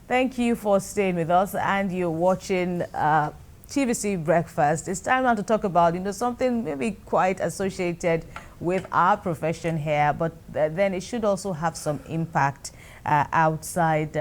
Thank you for staying with us, and you're watching TVC Breakfast. It's time now to talk about, something maybe quite associated with our profession here, but then it should also have some impact outside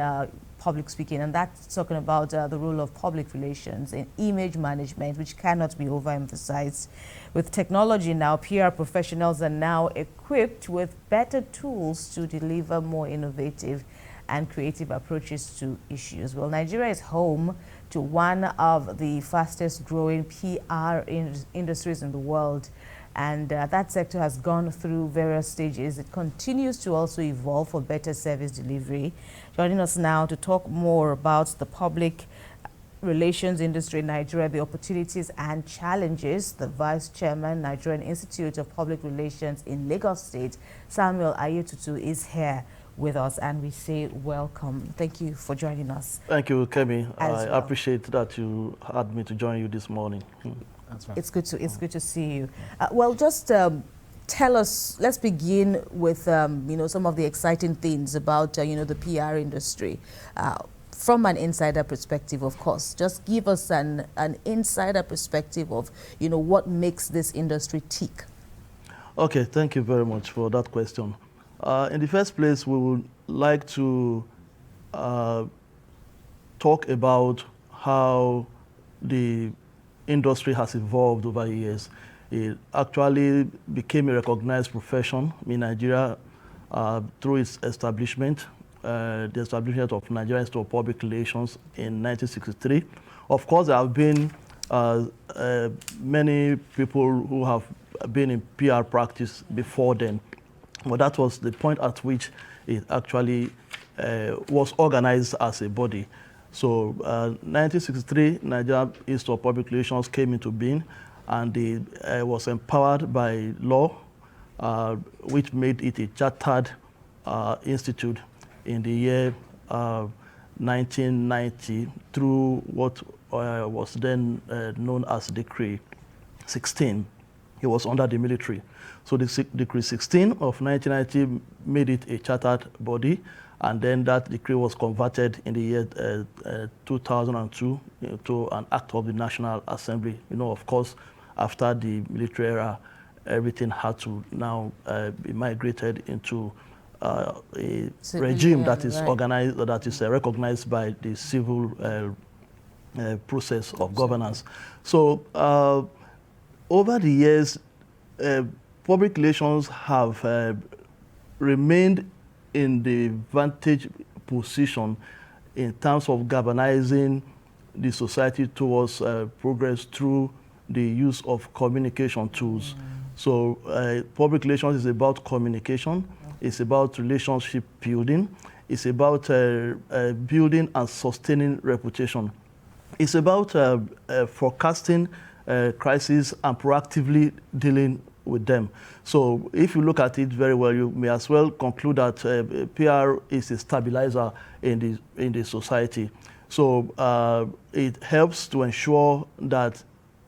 public speaking, and that's talking about the role of public relations in image management, which cannot be overemphasized. With technology now, PR professionals are now equipped with better tools to deliver more innovative and creative approaches to issues. Well, Nigeria is home to one of the fastest growing PR industries in the world. And that sector has gone through various stages. It continues to also evolve for better service delivery. Joining us now to talk more about the public relations industry in Nigeria, the opportunities and challenges, the Vice Chairman, Nigerian Institute of Public Relations in Lagos State, Samuel Ayetutu, is here with us, and we say welcome. Thank you for joining us. Thank you, Kemi. I well. appreciate that you had me to join you this morning. That's right. It's good to see you. Well, just tell us. Let's begin with some of the exciting things about the PR industry. From an insider perspective, of course, just give us an insider perspective of what makes this industry tick. Okay, thank you very much for that question. In the first place, we would like to talk about how the industry has evolved over the years. It actually became a recognized profession in Nigeria through its establishment, the establishment of Nigerian Institute of Public Relations in 1963. Of course, there have been many people who have been in PR practice before then. But that was the point at which it actually was organized as a body. So 1963, Nigeria Institute of Public Relations came into being, and it was empowered by law, which made it a chartered institute in the year 1990 through what was then known as Decree 16. It was under the military. So the Decree 16 of 1990 made it a chartered body, and then that decree was converted in the year 2002 to an act of the National Assembly. Of course, after the military era, everything had to now be migrated into a regime that is organized, that is recognized by the civil process of governance. So over the years, public relations have remained in the vantage position in terms of galvanizing the society towards progress through the use of communication tools. So public relations is about communication, it's about relationship building, it's about building and sustaining reputation. It's about forecasting crises and proactively dealing with them. So if you look at it very well, you may as well conclude that PR is a stabilizer in the society. So it helps to ensure that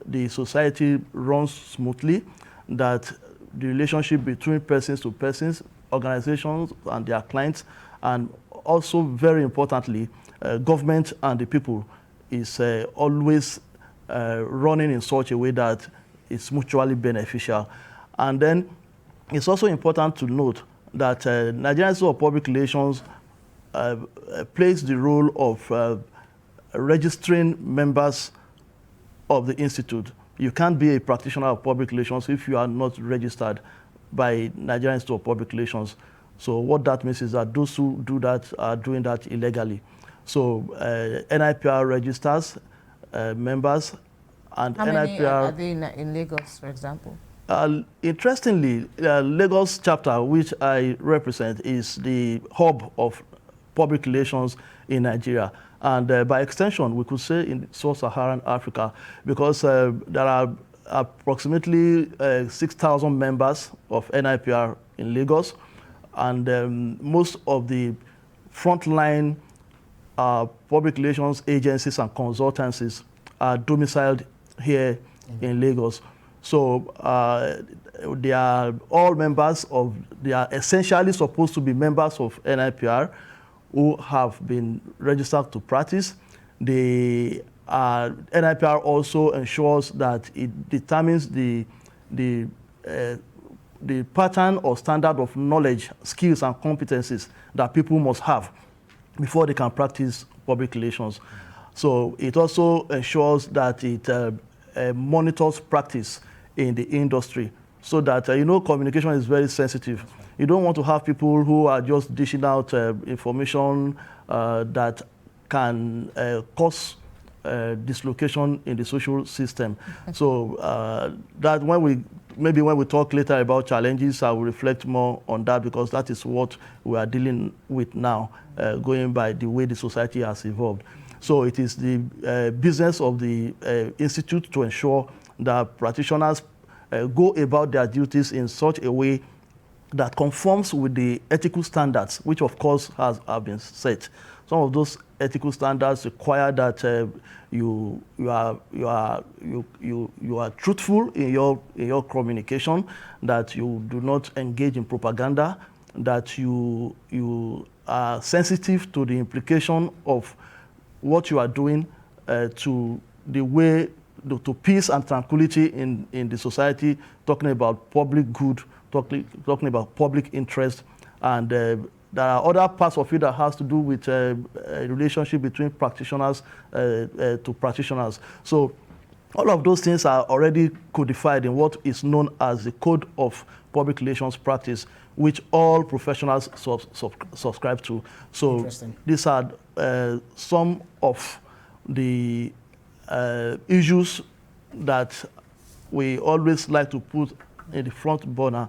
the society runs smoothly, that the relationship between persons to persons, organizations and their clients, and also very importantly, government and the people is always running in such a way that it's mutually beneficial. And then it's also important to note that Nigerian Institute of Public Relations plays the role of registering members of the institute. You can't be a practitioner of public relations if you are not registered by Nigerian Institute of Public Relations. So what that means is that those who do that are doing that illegally. So NIPR registers members, and How NIPR... many are they in Lagos, for example? Interestingly, Lagos chapter, which I represent, is the hub of public relations in Nigeria. And by extension, we could say in sub-Saharan Africa, because there are approximately 6,000 members of NIPR in Lagos, and most of the frontline public relations agencies and consultancies are domiciled here in Lagos. So they are all members of, they are essentially supposed to be members of NIPR, who have been registered to practice. The NIPR also ensures that it determines the pattern or standard of knowledge, skills, and competencies that people must have before they can practice public relations. So it also ensures that it monitors practice in the industry, so that, communication is very sensitive. You don't want to have people who are just dishing out information that can cause dislocation in the social system. So that when we talk later about challenges, I will reflect more on that, because that is what we are dealing with now, going by the way the society has evolved. So it is the business of the institute to ensure that practitioners go about their duties in such a way that conforms with the ethical standards, which of course have been set. Some of those ethical standards require that you are truthful in your communication, that you do not engage in propaganda, that you are sensitive to the implication of what you are doing to the way to peace and tranquility in the society, talking about public good, talking about public interest, and there are other parts of it that has to do with a relationship between practitioners to practitioners. So all of those things are already codified in what is known as the Code of Public Relations Practice, which all professionals subscribe to. So these are some of the issues that we always like to put in the front burner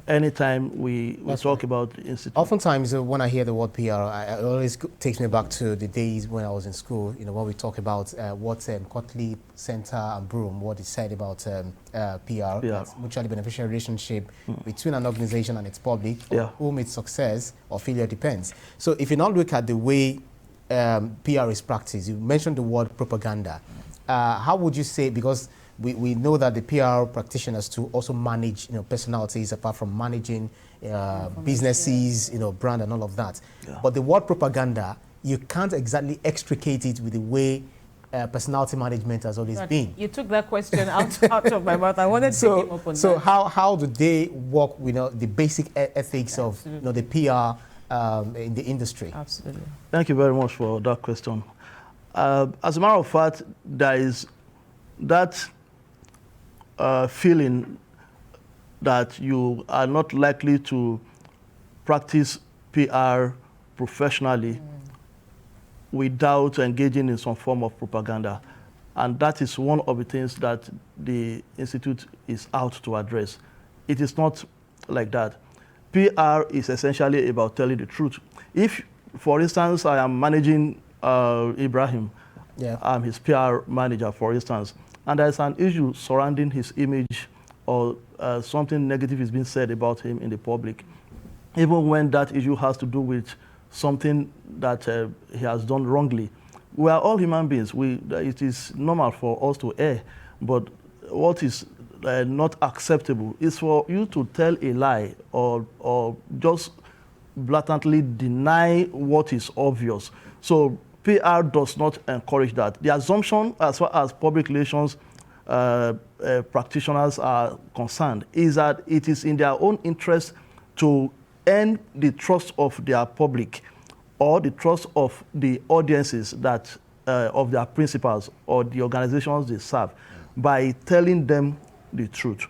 anytime we talk about the institute. Oftentimes, when I hear the word PR, it always takes me back to the days when I was in school. When we talk about what Cotley Center and Broome, what is said about PR, that's mutually beneficial relationship between an organization and its public, on whom its success or failure depends. So if you now look at the way PR is practiced, you mentioned the word propaganda. How would you say, because we know that the PR practitioners to also manage personalities apart from managing businesses, brand and all of that. But the word propaganda, you can't exactly extricate it with the way personality management has always been. You took that question out of my mouth. I wanted to take him up on that. So how do they work with the basic ethics of the PR in the industry? Absolutely. Thank you very much for that question. As a matter of fact, there is that feeling that you are not likely to practice PR professionally without engaging in some form of propaganda. And that is one of the things that the Institute is out to address. It is not like that. PR is essentially about telling the truth. If, for instance, I am managing Ibrahim, I'm his PR manager, for instance, and there's an issue surrounding his image or something negative is being said about him in the public, even when that issue has to do with something that he has done wrongly. We are all human beings. It is normal for us to err, but what is not acceptable is for you to tell a lie or just blatantly deny what is obvious. So PR does not encourage that. The assumption, as far as public relations practitioners are concerned, is that it is in their own interest to earn the trust of their public or the trust of the audiences that of their principals or the organizations they serve by telling them the truth.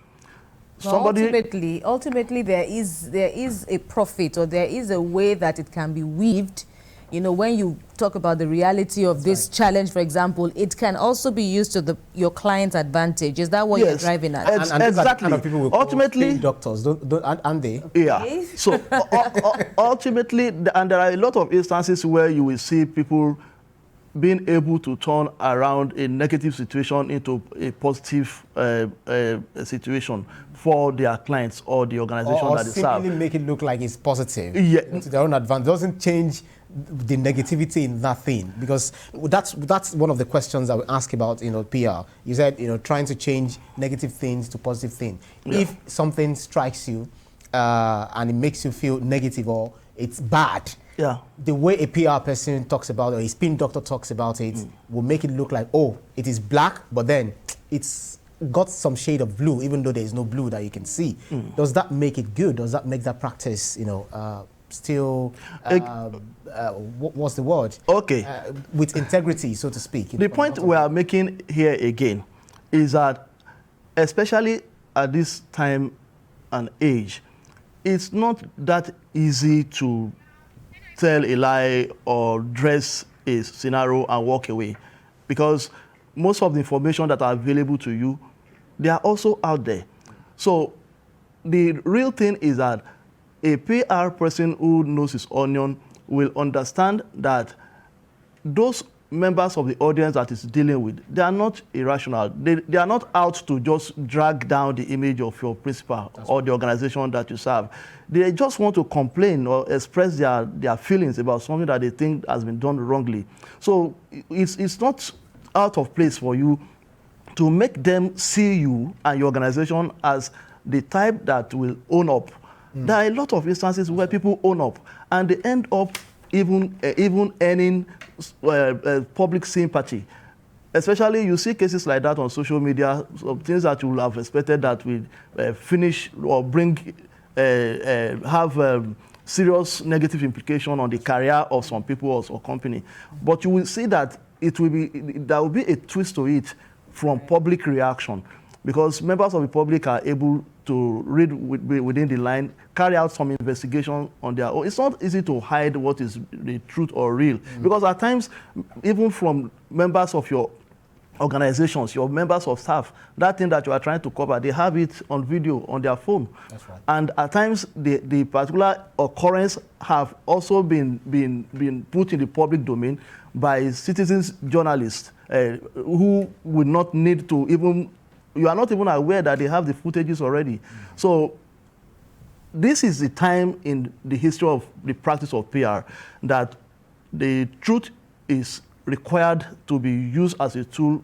Ultimately, there is a profit, or there is a way that it can be weaved. When you talk about the reality of this challenge, for example, it can also be used to your client's advantage. Is that what you're driving at? And exactly. Kind of people will ultimately, doctors, aren't they? Yeah. So ultimately, and there are a lot of instances where you will see people being able to turn around a negative situation into a positive situation for their clients or the organization that they serve. Or simply make it look like it's positive to their own advantage. It doesn't change the negativity in that thing, because that's one of the questions I would ask about PR. You said trying to change negative things to positive things. If something strikes you and it makes you feel negative or it's bad, Yeah. The way a PR person talks about it, or a spin doctor talks about it, will make it look like, oh, it is black, but then it's got some shade of blue, even though there is no blue that you can see. Does that make it good? Does that make that practice, still, what's the word? Okay. With integrity, so to speak. The point we are making here again is that, especially at this time and age, it's not that easy to tell a lie or dress a scenario and walk away, because most of the information that are available to you, they are also out there. So the real thing is that a PR person who knows his onion will understand that those members of the audience that is dealing with, they are not irrational. They are not out to just drag down the image of your principal or the organization that you serve. They just want to complain or express their feelings about something that they think has been done wrongly. So it's not out of place for you to make them see you and your organization as the type that will own up. There are a lot of instances where people own up and they end up even earning public sympathy. Especially, you see cases like that on social media, some things that you will have expected that will finish or bring, have serious negative implication on the career of some people or company. But you will see that there will be a twist to it from public reaction, because members of the public are able to read within the line, carry out some investigation on their own. It's not easy to hide what is the truth or real, because at times, even from members of your organizations, your members of staff, that thing that you are trying to cover, they have it on video on their phone. That's right. And at times, the particular occurrence have also been put in the public domain by citizens, journalists, who would not need to even, you are not even aware that they have the footages already. So this is the time in the history of the practice of PR that the truth is required to be used as a tool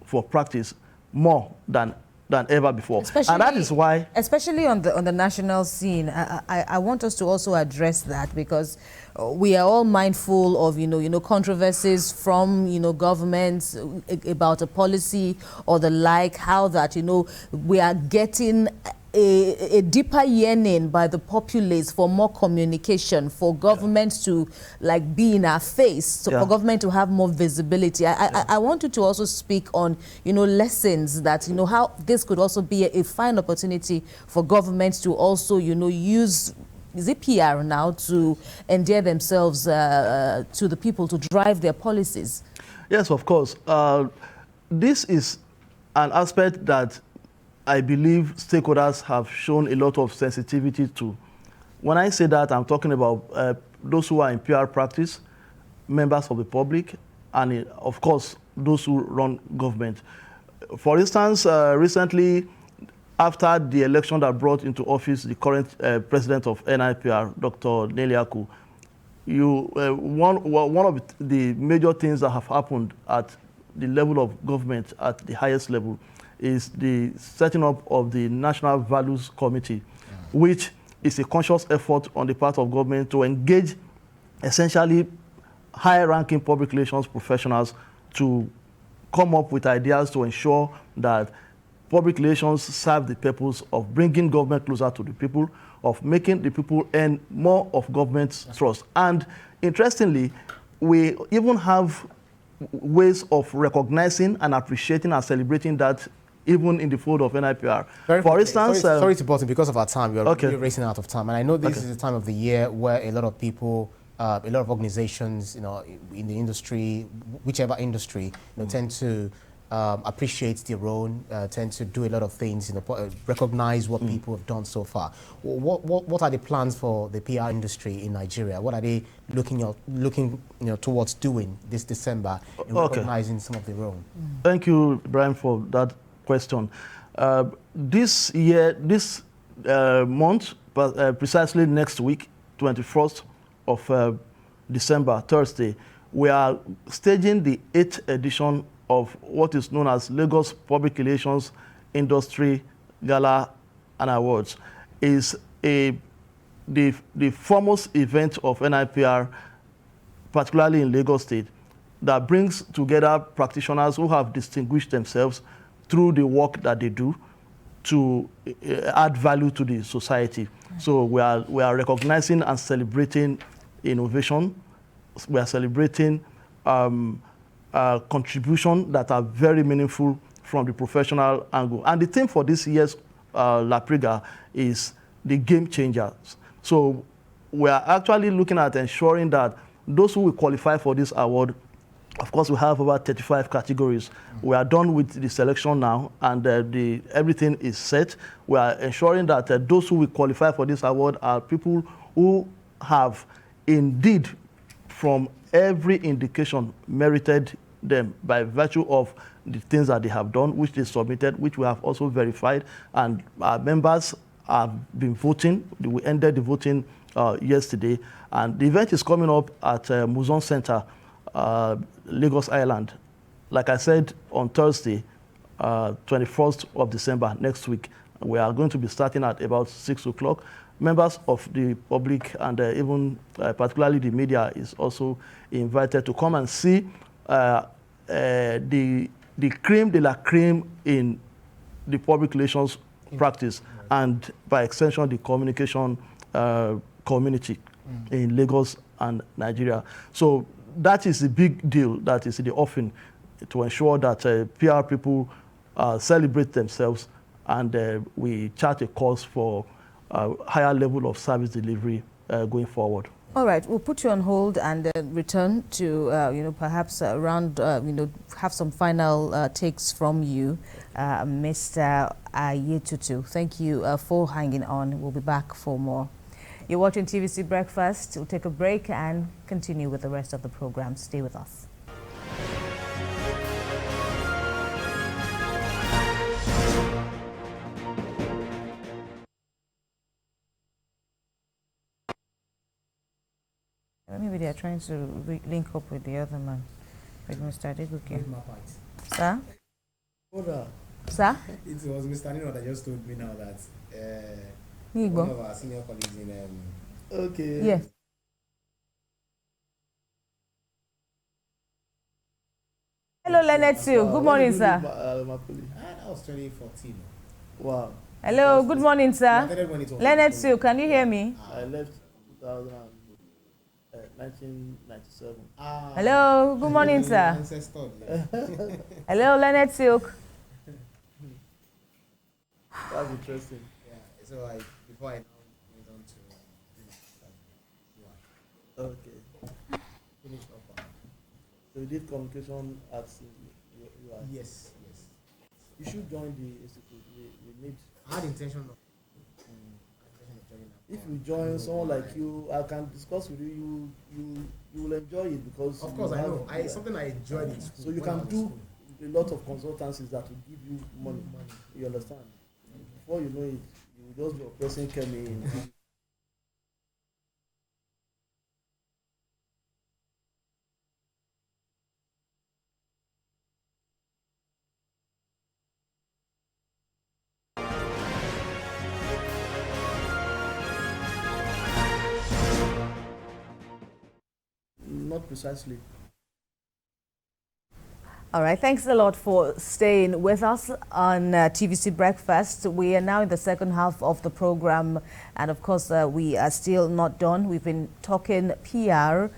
for practice more than ever before. And that is why, especially on the national scene, I want us to also address that, because we are all mindful of controversies from governments about a policy or the like, how that we are getting a deeper yearning by the populace for more communication, for government to be in our face, so for government to have more visibility. I want you to also speak on lessons that how this could also be a fine opportunity for government to also use PR now to endear themselves to the people, to drive their policies. Yes, of course. This is an aspect that I believe stakeholders have shown a lot of sensitivity to. When I say that, I'm talking about those who are in PR practice, members of the public, and of course, those who run government. For instance, recently, after the election that brought into office the current president of NIPR, Dr. Neliaku, one of the major things that have happened at the level of government, at the highest level, is the setting up of the National Values Committee, which is a conscious effort on the part of government to engage essentially high-ranking public relations professionals to come up with ideas to ensure that public relations serve the purpose of bringing government closer to the people, of making the people earn more of government's trust. And interestingly, we even have ways of recognizing and appreciating and celebrating that even in the fold of NIPR. For instance... Sorry to bother, because of our time, we are really racing out of time. And I know this is the time of the year where a lot of people, a lot of organizations, in the industry, whichever industry, tend to appreciate their own, tend to do a lot of things, recognize what people have done so far. What are the plans for the PR industry in Nigeria? What are they looking towards doing this December in recognizing some of their own? Thank you, Brian, for that question. This month, precisely next week, 21st of December, Thursday, we are staging the 8th edition of what is known as Lagos Public Relations Industry Gala and Awards. Is a the foremost event of NIPR, particularly in Lagos State, that brings together practitioners who have distinguished themselves through the work that they do to add value to the society. So we are recognizing and celebrating innovation. We are celebrating contribution that are very meaningful from the professional angle. And the theme for this year's La Priga is the game changers. So we are actually looking at ensuring that those who will qualify for this award, of course, we have about 35 categories. We are done with the selection now, and everything is set. We are ensuring that those who will qualify for this award are people who have indeed, from every indication, merited them by virtue of the things that they have done, which they submitted, which we have also verified, and our members have been voting. We ended the voting yesterday, and the event is coming up at Muzon Center, Lagos Island. Like I said, on Thursday, 21st of December, next week, we are going to be starting at about 6 o'clock. Members of the public and even particularly the media is also invited to come and see the creme de la creme in the public relations practice, and by extension, the communication community in Lagos and Nigeria. So that is the big deal that is in the offing, to ensure that PR people celebrate themselves, and we chart a course for higher level of service delivery going forward. All right, we'll put you on hold and return to, perhaps around, have some final takes from you, Mr. Ayetutu. Thank you for hanging on. We'll be back for more. You're watching TVC Breakfast. We'll take a break and continue with the rest of the program. Stay with us. Maybe they are trying to link up with the other man, with Mr. Adegoke. Sir? Sir? It was Mr. Nino that just told me now that one of our senior colleagues in... Okay. Yes. Hello, Leonard Seal. Good morning, sir. that was 2014. Wow. Hello, good morning, sir. Leonard Seal, can you hear me? I left 1997. Hello, good morning, sir. Hello, Leonard Silk. That's interesting. Yeah, so before I now went on to Okay. finish up. So you did communication at UI? Yes. You should join the institute. We need. I had intention of joining. If you join someone like you, I can discuss with you. You will enjoy it, because of course I know. Something I enjoyed in school. So you can do a lot of consultancies that will give you money. You understand? Before you know it, you will just be oppressing Kemi in. Not precisely. All right, thanks a lot for staying with us on TVC Breakfast. We are now in the second half of the program, and of course we are still not done. We've been talking PR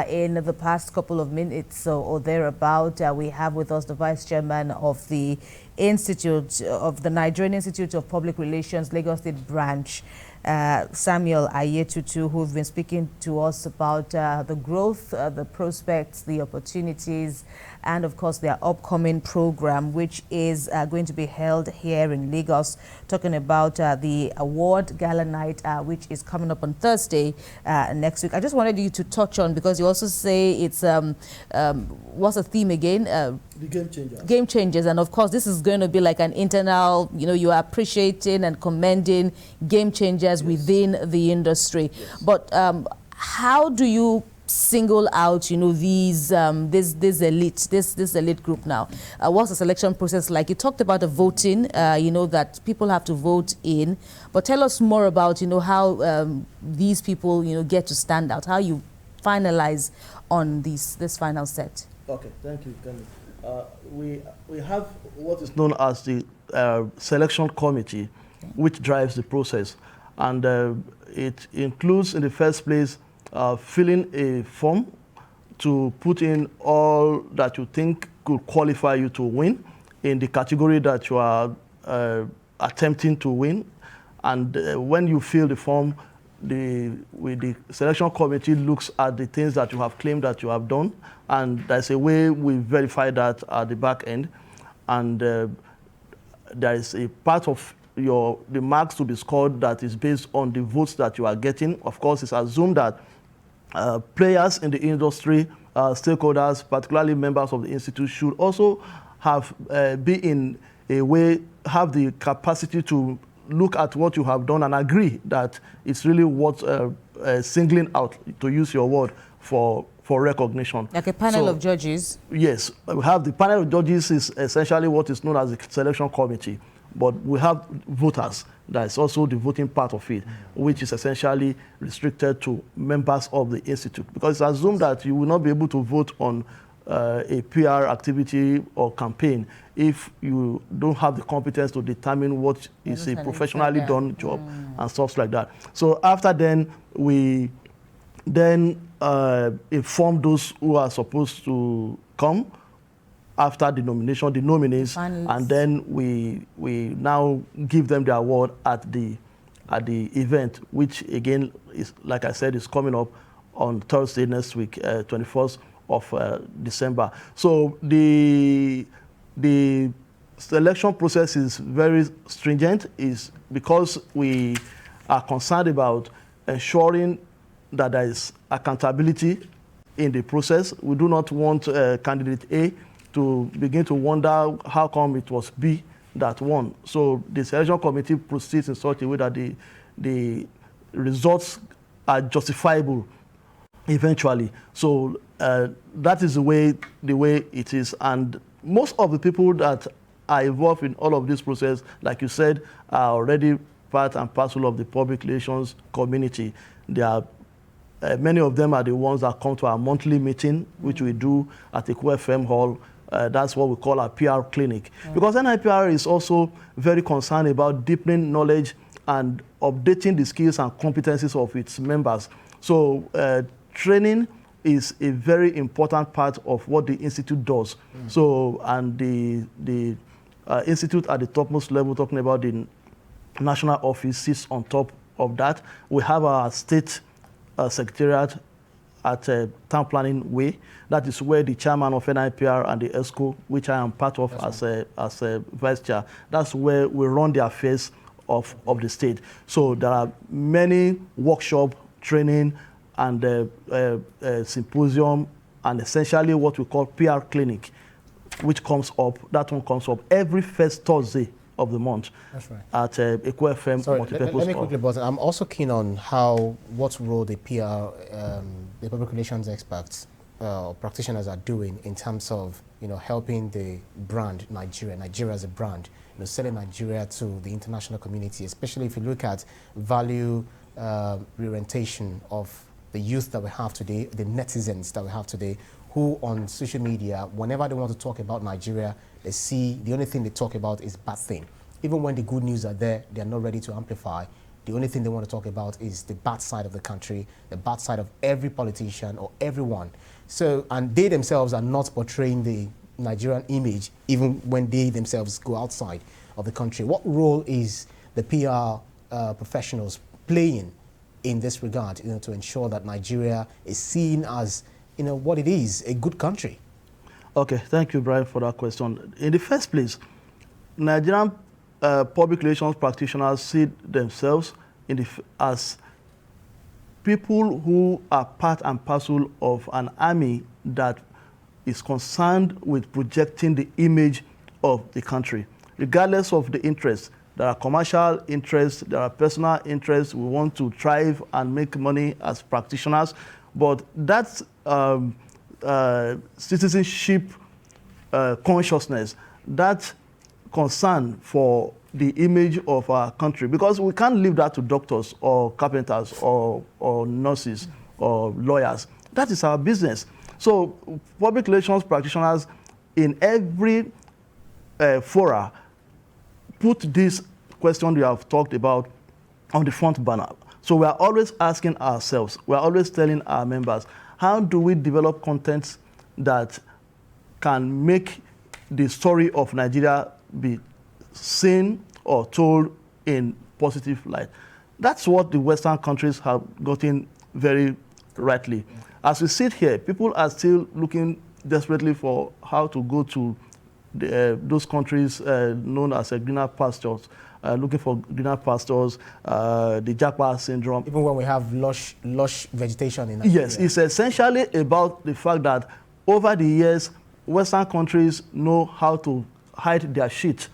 in the past couple of minutes or thereabout. We have with us the Vice Chairman of the Institute of the Nigerian Institute of Public Relations, Lagos State Branch, Samuel Ayetutu, who've been speaking to us about the growth, the prospects, the opportunities, and of course their upcoming program, which is going to be held here in Lagos, talking about the award gala night, which is coming up on Thursday next week. I just wanted you to touch on, because you also say it's what's the theme again? The game changers. Game changers, and of course this is going to be like an internal, you are appreciating and commending game changers within the industry. But how do you single out, you know, these this elite group now? What's the selection process like? You talked about the voting, you know, that people have to vote in, but tell us more about, you know, how these people, you know, get to stand out, how you finalize on this final set. Okay, thank you, Kenny. We have what is known as the selection committee, which drives the process, and it includes, in the first place, filling a form to put in all that you think could qualify you to win in the category that you are attempting to win. And when you fill the form, the selection committee looks at the things that you have claimed that you have done, and there's a way we verify that at the back end. And there is a part of the marks to be scored that is based on the votes that you are getting. Of course, it's assumed that players in the industry, stakeholders, particularly members of the institute, should also have be in a way, have the capacity to look at what you have done and agree that it's really worth singling out, to use your word, for recognition. Like a panel of judges? Yes, we have the panel of judges is essentially what is known as the selection committee, but we have voters. That's also the voting part of it, which is essentially restricted to members of the institute, because it's assumed that you will not be able to vote on a PR activity or campaign if you don't have the competence to determine what is a professionally done job and stuff like that. So after then, we then inform those who are supposed to come after the nomination, the nominees, and then we now give them the award at the event, which again is, like I said, is coming up on Thursday next week, 21st of December. So the selection process is very stringent, is because we are concerned about ensuring that there is accountability in the process. We do not want candidate A to begin to wonder how come it was B that won. So the selection committee proceeds in such a way that the results are justifiable eventually. So that is the way it is. And most of the people that are involved in all of this process, like you said, are already part and parcel of the public relations community. They are many of them are the ones that come to our monthly meeting, which we do at the QFM Hall. That's what we call our PR clinic. Because NIPR is also very concerned about deepening knowledge and updating the skills and competencies of its members. So training is a very important part of what the Institute does. So, and the Institute at the topmost level, talking about the national office, sits on top of that. We have our state secretariat at Town Planning Way. That is where the chairman of NIPR and the ESCO, which I am part of as a vice chair, that's where we run the affairs of the state. So there are many workshop, training, and symposium, and essentially what we call PR clinic, which comes up, that one comes up every first Thursday of the month. That's right. At Eco FM. Sorry, let me quickly, but I'm also keen on what role the PR, the public relations experts, practitioners are doing in terms of, helping the brand Nigeria as a brand, selling Nigeria to the international community, especially if you look at value reorientation of the youth that we have today, the netizens that we have today, who on social media, whenever they want to talk about Nigeria, they see the only thing they talk about is bad thing. Even when the good news are there, they are not ready to amplify. The only thing they want to talk about is the bad side of the country, the bad side of every politician or everyone. So, and they themselves are not portraying the Nigerian image, even when they themselves go outside of the country. What role is the PR professionals playing in this regard, to ensure that Nigeria is seen as, what it is, a good country? Okay, thank you, Brian, for that question. In the first place, Nigerian public relations practitioners see themselves as people who are part and parcel of an army that is concerned with projecting the image of the country, regardless of the interests. There are commercial interests, there are personal interests. We want to thrive and make money as practitioners. But that's citizenship consciousness, that concern for the image of our country, because we can't leave that to doctors or carpenters or nurses or lawyers. That is our business. So public relations practitioners in every fora put this question we have talked about on the front burner. So we are always asking ourselves, we are always telling our members, how do we develop content that can make the story of Nigeria be seen or told in positive light? That's what the Western countries have gotten very rightly. As we sit here, people are still looking desperately for how to go to those countries known as greener pastures, looking for greener pastures, the Japa syndrome. Even when we have lush vegetation in Nigeria. Yes, it's essentially about the fact that over the years, Western countries know how to hide their shit,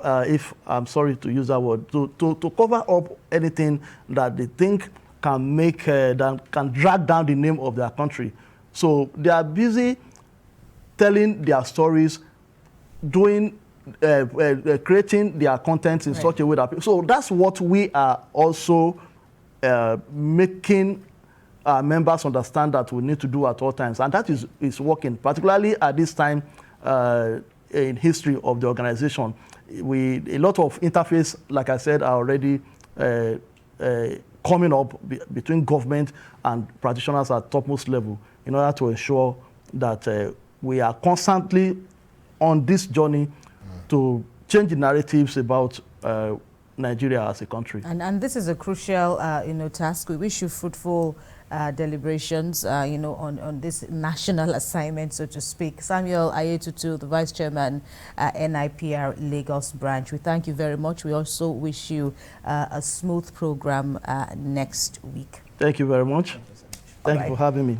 if I'm sorry to use that word, to cover up anything that they think can make, that can drag down the name of their country. So they are busy telling their stories, doing, creating their content in such a way that, so that's what we are also making our members understand that we need to do at all times. And that is working, particularly at this time in history of the organization. A lot of interface, like I said, are already coming up between government and practitioners at topmost level in order to ensure that we are constantly on this journey to change the narratives about Nigeria as a country. And this is a crucial task. We wish you fruitful deliberations on this national assignment, so to speak. Samuel Ayetutu, the Vice Chairman, NIPR Lagos Branch, we thank you very much. We also wish you a smooth program next week. Thank you very much. Thank you for having me.